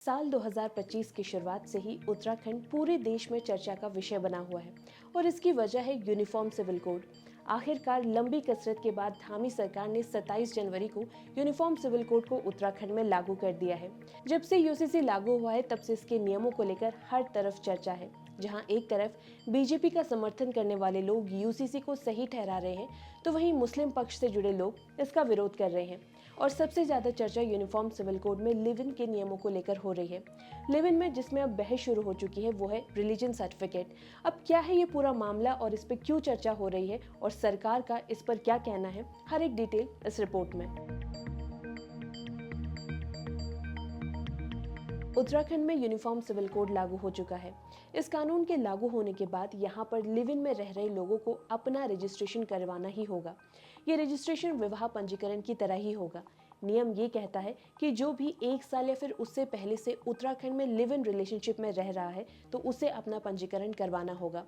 साल 2025 की शुरुआत से ही उत्तराखंड पूरे देश में चर्चा का विषय बना हुआ है और इसकी वजह है यूनिफॉर्म सिविल कोड। आखिरकार लंबी कसरत के बाद धामी सरकार ने 27 जनवरी को यूनिफॉर्म सिविल कोड को उत्तराखंड में लागू कर दिया है। जब से यूसीसी लागू हुआ है तब से इसके नियमों को लेकर हर तरफ चर्चा है। जहां एक तरफ बीजेपी का समर्थन करने वाले लोग यूसीसी को सही ठहरा रहे हैं, तो वहीं मुस्लिम पक्ष से जुड़े लोग इसका विरोध कर रहे हैं। और सबसे ज्यादा चर्चा यूनिफॉर्म सिविल कोड में लिव इन के नियमों को लेकर हो रही है। लिव इन में जिसमें अब बहस शुरू हो चुकी है वो है रिलीजन सर्टिफिकेट। अब क्या है ये पूरा मामला और इस पर क्यों चर्चा हो रही है और सरकार का इस पर क्या कहना है, हर एक डिटेल इस रिपोर्ट में। उत्तराखंड में यूनिफॉर्म सिविल कोड लागू हो चुका है। इस कानून के लागू होने के बाद यहाँ पर लिव इन में रह रहे लोगों को अपना रजिस्ट्रेशन करवाना ही होगा। ये रजिस्ट्रेशन विवाह पंजीकरण की तरह ही होगा। नियम ये कहता है कि जो भी 1 साल या फिर उससे पहले से उत्तराखंड में लिव इन रिलेशनशिप में रह रहा है तो उसे अपना पंजीकरण करवाना होगा।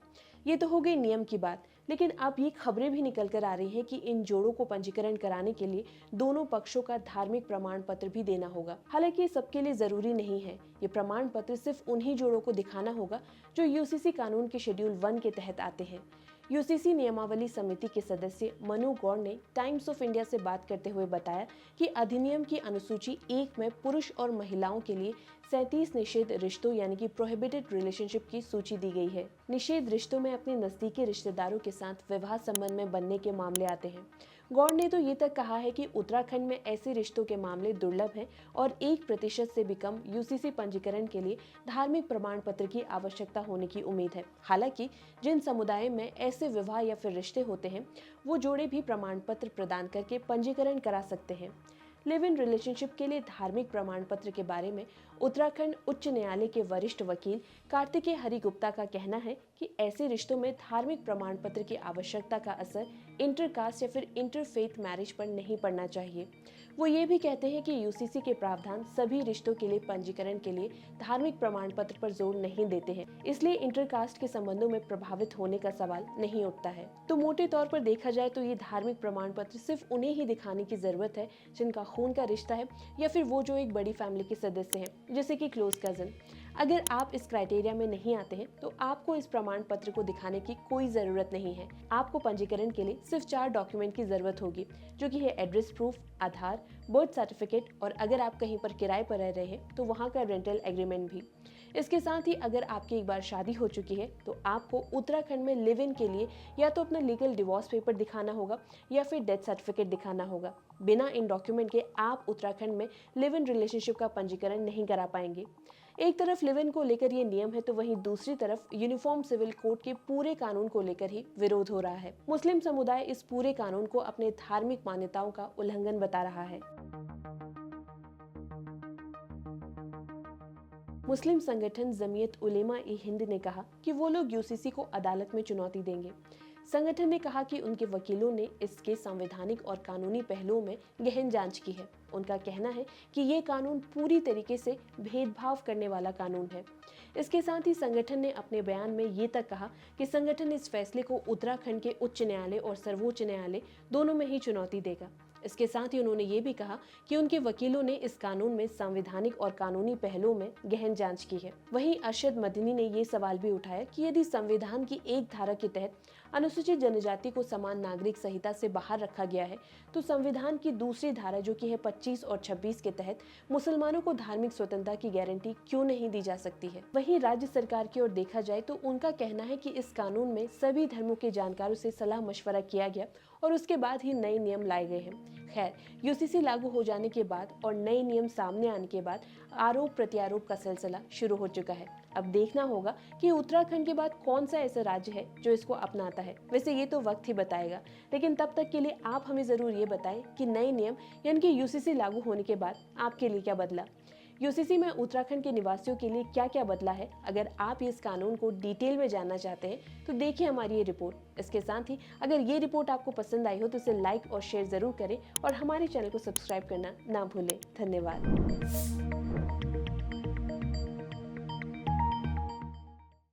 ये तो हो गई नियम की बात, लेकिन अब ये खबरें भी निकल कर आ रही हैं कि इन जोड़ों को पंजीकरण कराने के लिए दोनों पक्षों का धार्मिक प्रमाण पत्र भी देना होगा। हालांकि ये सबके लिए जरूरी नहीं है। ये प्रमाण पत्र सिर्फ उन्हीं जोड़ों को दिखाना होगा जो यूसीसी कानून के शेड्यूल 1 के तहत आते हैं। यूसीसी नियमावली समिति के सदस्य मनु गौड़ ने टाइम्स ऑफ इंडिया से बात करते हुए बताया कि अधिनियम की अनुसूची 1 में पुरुष और महिलाओं के लिए 37 निषेध रिश्तों यानी कि प्रोहिबिटेड रिलेशनशिप की सूची दी गई है। निषेध रिश्तों में अपने नजदीकी रिश्तेदारों के साथ विवाह संबंध में बनने के मामले आते हैं। गौड़ ने तो ये तक कहा है कि उत्तराखंड में ऐसे रिश्तों के मामले दुर्लभ हैं और 1% से भी कम यूसीसी पंजीकरण के लिए धार्मिक प्रमाण पत्र की आवश्यकता होने की उम्मीद है। हालांकि जिन समुदाय में ऐसे विवाह या फिर रिश्ते होते हैं वो जोड़े भी प्रमाण पत्र प्रदान करके पंजीकरण करा सकते हैं। लिव इन रिलेशनशिप के लिए धार्मिक प्रमाण पत्र के बारे में उत्तराखंड उच्च न्यायालय के वरिष्ठ वकील कार्तिकेय हरिगुप्ता का कहना है कि ऐसे रिश्तों में धार्मिक प्रमाण पत्र की आवश्यकता का असर इंटरकास्ट या फिर इंटरफेथ मैरिज पर नहीं पड़ना चाहिए। वो ये भी कहते हैं कि यूसीसी के प्रावधान सभी रिश्तों के लिए पंजीकरण के लिए धार्मिक प्रमाण पत्र पर जोर नहीं देते हैं, इसलिए इंटरकास्ट के संबंधों में प्रभावित होने का सवाल नहीं उठता है। तो मोटे तौर पर देखा जाए तो ये धार्मिक प्रमाण पत्र सिर्फ उन्हें ही दिखाने की जरूरत है जिनका खून का रिश्ता है या फिर वो जो एक बड़ी फैमिली के सदस्य हैं, जैसे कि क्लोज कजन। अगर आप इस क्राइटेरिया में नहीं आते हैं तो आपको इस प्रमाण पत्र को दिखाने की कोई जरूरत नहीं है। आपको पंजीकरण के लिए सिर्फ 4 डॉक्यूमेंट की जरूरत होगी, जो कि है एड्रेस प्रूफ, आधार, बर्थ सर्टिफिकेट और अगर आप कहीं पर किराए पर रह रहे हैं तो वहाँ का रेंटल एग्रीमेंट भी। इसके साथ ही अगर आपकी एक बार शादी हो चुकी है तो आपको उत्तराखंड में लिव इन के लिए या तो अपना लीगल डिवोर्स पेपर दिखाना होगा या फिर डेथ सर्टिफिकेट दिखाना होगा। बिना इन डॉक्यूमेंट के आप उत्तराखंड में लिव इन रिलेशनशिप का पंजीकरण नहीं करा पाएंगे। एक तरफ लिव इन को लेकर ये नियम है तो वहीं दूसरी तरफ यूनिफॉर्म सिविल कोड के पूरे कानून को लेकर ही विरोध हो रहा है। मुस्लिम समुदाय इस पूरे कानून को अपने धार्मिक मान्यताओं का उल्लंघन बता रहा है। मुस्लिम संगठन जमीयत उलेमा ए हिंद ने कहा कि वो लोग यूसीसी को अदालत में चुनौती देंगे। संगठन ने कहा कि उनके वकीलों ने इसके संवैधानिक और कानूनी पहलुओं में गहन जांच की है। उनका कहना है कि ये कानून पूरी तरीके से भेदभाव करने वाला कानून है। इसके साथ ही संगठन ने अपने बयान में ये तक कहा कि संगठन इस फैसले को उत्तराखंड के उच्च न्यायालय और सर्वोच्च न्यायालय दोनों में ही चुनौती देगा। इसके साथ ही उन्होंने ये भी कहा कि उनके वकीलों ने इस कानून में संवैधानिक और कानूनी पहलुओं में गहन जांच की है। वहीं अरशद मदनी ने ये सवाल भी उठाया कि यदि संविधान की एक धारा के तहत अनुसूचित जनजाति को समान नागरिक संहिता से बाहर रखा गया है तो संविधान की दूसरी धारा जो कि है 25 और 26 के तहत मुसलमानों को धार्मिक स्वतंत्रता की गारंटी क्यों नहीं दी जा सकती है। वहीं राज्य सरकार की ओर देखा जाए तो उनका कहना है कि इस कानून में सभी धर्मों के जानकारों से सलाह मशवरा किया गया और उसके बाद ही नए नियम लाए गए हैं। खैर, यूसीसी लागू हो जाने के बाद और नए नियम सामने आने के बाद आरोप प्रत्यारोप का सिलसिला शुरू हो चुका है। अब देखना होगा कि उत्तराखंड के बाद कौन सा ऐसा राज्य है जो इसको अपनाता है। वैसे ये तो वक्त ही बताएगा, लेकिन तब तक के लिए आप हमें जरूर ये बताएं कि नए नियम यानी कि यूसीसी लागू होने के बाद आपके लिए क्या बदला। यूसीसी में उत्तराखंड के निवासियों के लिए क्या क्या बदला है। अगर आप इस कानून को डिटेल में जानना चाहते हैं तो देखिए हमारी ये रिपोर्ट। इसके साथ ही अगर ये रिपोर्ट आपको पसंद आई हो तो इसे लाइक और शेयर जरूर करें और हमारे चैनल को सब्सक्राइब करना ना भूलें। धन्यवाद।